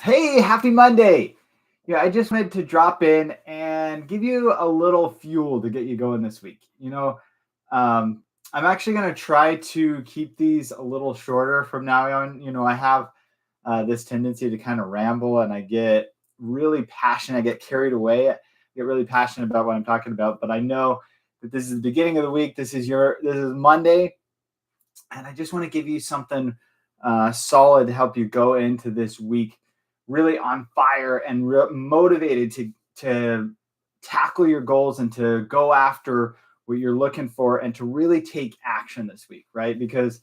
Hey, happy Monday. I just wanted to drop in and give you a little fuel to get you going this week. I'm actually going to try to keep these a little shorter from now on. I have this tendency to kind of ramble and I get really passionate. I get carried away. I get really passionate about what I'm talking about. But I know that this is the beginning of the week. This is Monday. And I just want to give you something solid to help you go into this week really on fire and motivated to tackle your goals and to go after what you're looking for and to really take action this week, right? Because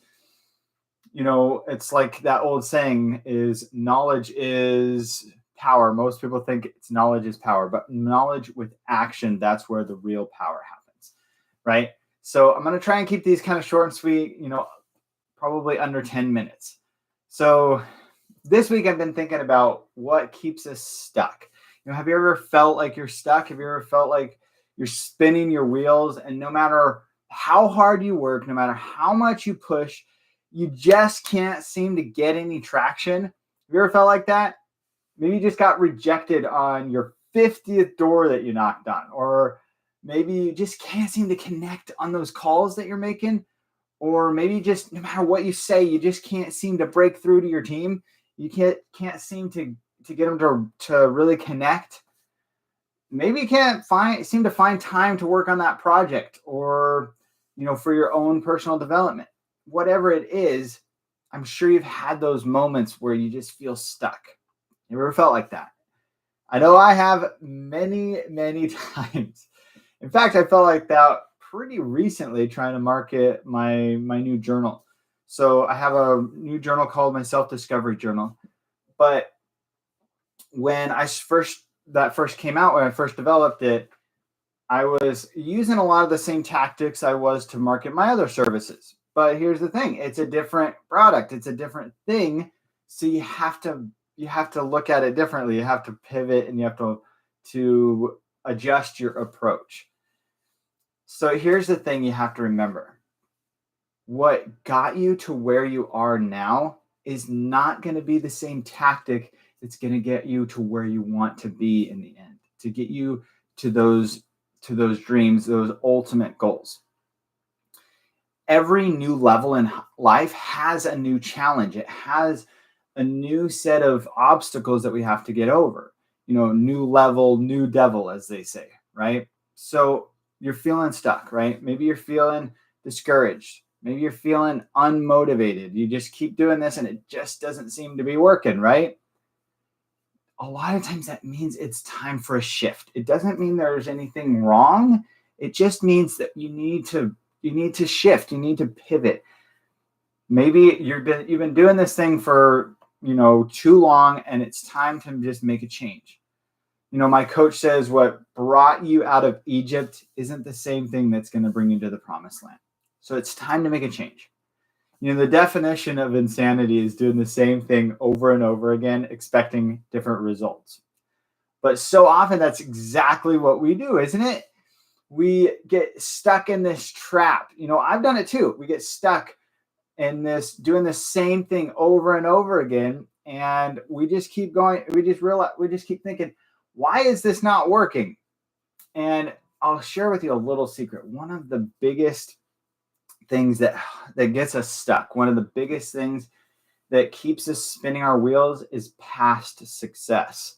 it's like that old saying is knowledge is power. Most people think it's knowledge is power, but knowledge with action, that's where the real power happens, right? So I'm going to try and keep these kind of short and sweet, probably under 10 minutes. So this week I've been thinking about what keeps us stuck. Have you ever felt like you're stuck? Have you ever felt like you're spinning your wheels and no matter how hard you work, no matter how much you push, you just can't seem to get any traction? Have you ever felt like that? Maybe you just got rejected on your 50th door that you knocked on, or maybe you just can't seem to connect on those calls that you're making, or maybe just no matter what you say, you just can't seem to break through to your team. You can't seem to get them to really connect. Maybe you can't seem to find time to work on that project or, for your own personal development. Whatever it is, I'm sure you've had those moments where you just feel stuck. You ever felt like that? I know I have many, many times. In fact, I felt like that pretty recently trying to market my new journal. So I have a new journal called my Self-Discovery Journal. But when that first came out, when I first developed it, I was using a lot of the same tactics I was to market my other services. But here's the thing, it's a different product, it's a different thing. So you have to look at it differently. You have to pivot and you have to adjust your approach. So here's the thing you have to remember. What got you to where you are now is not going to be the same tactic that's going to get you to where you want to be in the end, to get you to those dreams, those ultimate goals. Every new level in life has a new challenge. It has a new set of obstacles that we have to get over. New level, new devil, as they say, right? So you're feeling stuck, right? Maybe you're feeling discouraged. Maybe you're feeling unmotivated. You just keep doing this and it just doesn't seem to be working, right? A lot of times that means it's time for a shift. It doesn't mean there's anything wrong. It just means that you need to shift. You need to pivot. Maybe you've been doing this thing for, too long and it's time to just make a change. My coach says what brought you out of Egypt isn't the same thing that's going to bring you to the promised land. So it's time to make a change. The definition of insanity is doing the same thing over and over again, expecting different results. But so often that's exactly what we do, isn't it? We get stuck in this trap. I've done it too. We get stuck in this, doing the same thing over and over again. And we just keep going. We just keep thinking, why is this not working? And I'll share with you a little secret. One of the biggest things that gets us stuck, one of the biggest things that keeps us spinning our wheels is past success.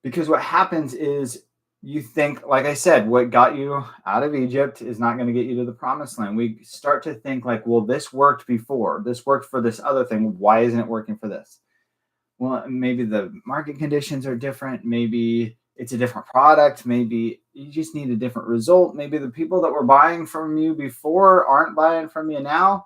Because what happens is you think, like I said, what got you out of Egypt is not going to get you to the promised land. We start to think like, well, this worked before. This worked for this other thing. Why isn't it working for this? Well, maybe the market conditions are different. Maybe it's a different product. Maybe you just need a different result. Maybe the people that were buying from you before aren't buying from you now.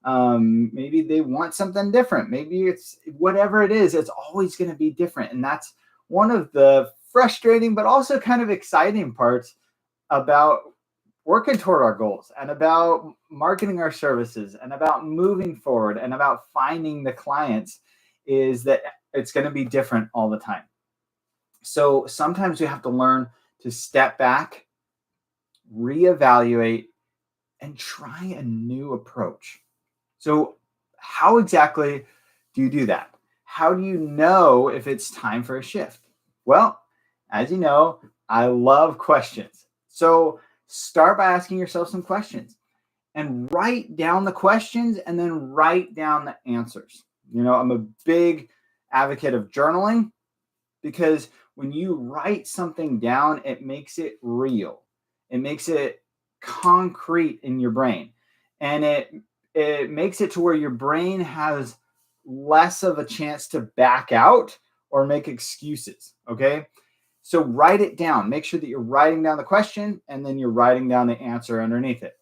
Maybe they want something different. Maybe it's whatever it is, it's always going to be different. And that's one of the frustrating, but also kind of exciting parts about working toward our goals and about marketing our services and about moving forward and about finding the clients is that it's going to be different all the time. So sometimes we have to learn to step back, reevaluate, and try a new approach. So how exactly do you do that? How do you know if it's time for a shift? Well, as you know, I love questions. So start by asking yourself some questions and write down the questions and then write down the answers. I'm a big advocate of journaling because when you write something down, it makes it real. It makes it concrete in your brain. And it makes it to where your brain has less of a chance to back out or make excuses. Okay. So write it down. Make sure that you're writing down the question and then you're writing down the answer underneath it.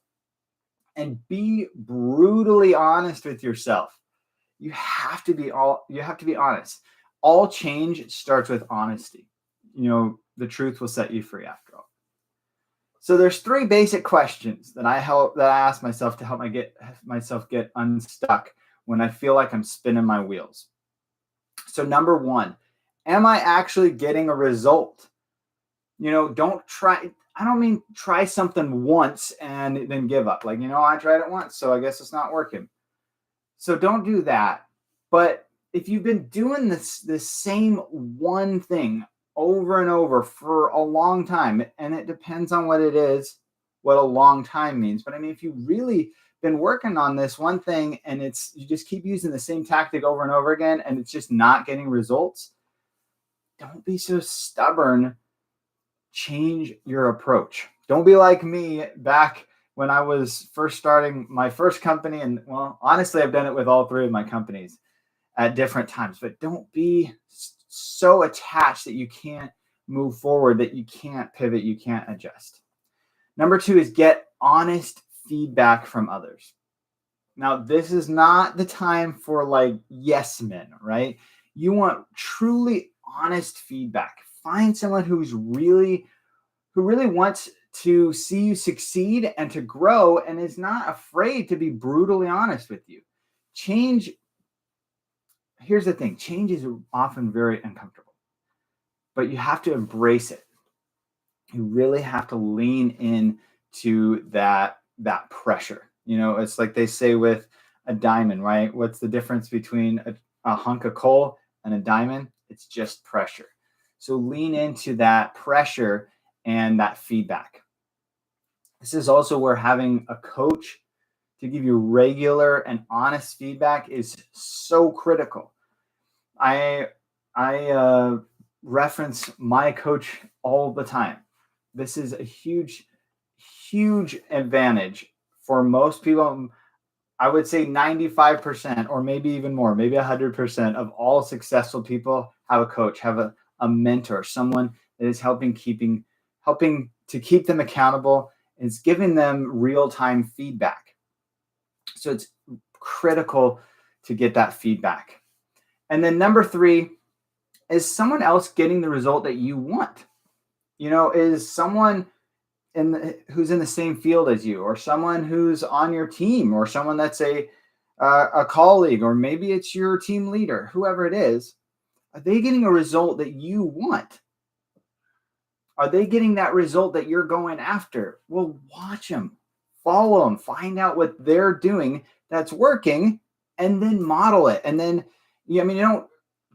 And be brutally honest with yourself. You have to be honest. All change starts with honesty. The truth will set you free after all. So there's three basic questions that I ask myself to help myself get unstuck when I feel like I'm spinning my wheels. So number one, am I actually getting a result? Don't try. I don't mean try something once and then give up. Like, I tried it once, so I guess it's not working. So don't do that. But if you've been doing this same one thing over and over for a long time, and it depends on what it is, what a long time means. But I mean, if you've really been working on this one thing and you just keep using the same tactic over and over again, and it's just not getting results, don't be so stubborn. Change your approach. Don't be like me back when I was first starting my first company. And well, honestly, I've done it with all three of my companies at different times, but don't be so attached that you can't move forward, that you can't pivot, you can't adjust. Number two is get honest feedback from others. Now, this is not the time for like yes men, right? You want truly honest feedback. Find someone who really wants to see you succeed and to grow and is not afraid to be brutally honest with you. Here's the thing, change is often very uncomfortable, but you have to embrace it. You really have to lean in to that pressure. It's like they say with a diamond, right? What's the difference between a hunk of coal and a diamond? It's just pressure. So lean into that pressure and that feedback. This is also where having a coach to give you regular and honest feedback is so critical. I reference my coach all the time. This is a huge, huge advantage for most people. I would say 95% or maybe even more, maybe 100% of all successful people have a coach, have a mentor, someone that is helping to keep them accountable, is giving them real-time feedback. So it's critical to get that feedback. And then number three is someone else getting the result that you want. Is someone who's in the same field as you, or someone who's on your team, or someone that's a colleague, or maybe it's your team leader, whoever it is, are they getting a result that you want? Are they getting that result that you're going after? Well, watch them, follow them, find out what they're doing that's working, and then model it. And then, you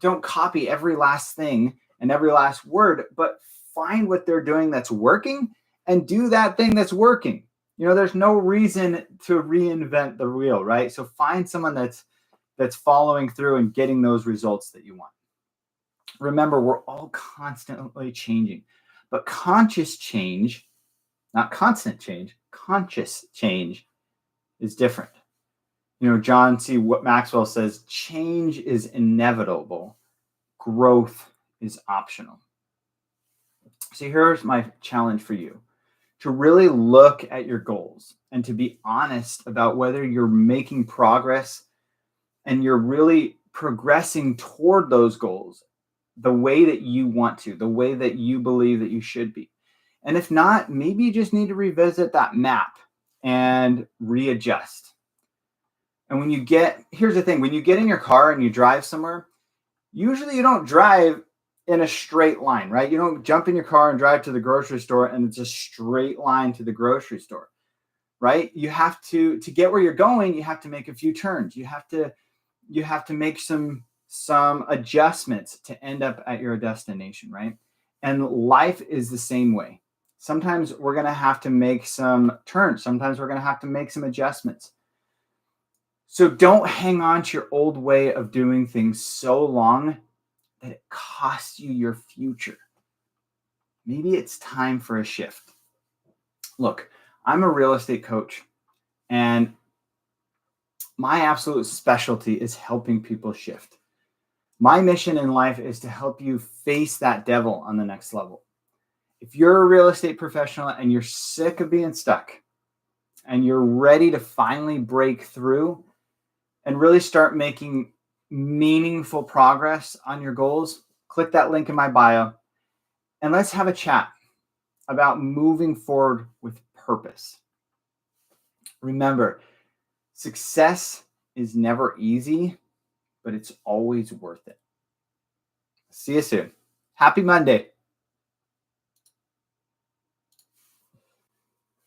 don't copy every last thing and every last word, but find what they're doing that's working and do that thing that's working. There's no reason to reinvent the wheel, right? So find someone that's following through and getting those results that you want. Remember, we're all constantly changing, but conscious change, not constant change, conscious change is different. John C. Maxwell says, change is inevitable. Growth is optional. So here's my challenge for you: to really look at your goals and to be honest about whether you're making progress and you're really progressing toward those goals the way that you want to, the way that you believe that you should be. And if not, maybe you just need to revisit that map and readjust. And here's the thing, when you get in your car and you drive somewhere, usually you don't drive in a straight line, right? You don't jump in your car and drive to the grocery store and it's a straight line to the grocery store, right? You have to get where you're going, you have to make a few turns. You have to make some some adjustments to end up at your destination, right? And life is the same way. Sometimes we're going to have to make some turns. Sometimes we're going to have to make some adjustments. So don't hang on to your old way of doing things so long that it costs you your future. Maybe it's time for a shift. Look, I'm a real estate coach, and my absolute specialty is helping people shift. My mission in life is to help you face that devil on the next level. If you're a real estate professional and you're sick of being stuck and you're ready to finally break through and really start making meaningful progress on your goals, click that link in my bio and let's have a chat about moving forward with purpose. Remember, success is never easy, but it's always worth it. See you soon. Happy Monday.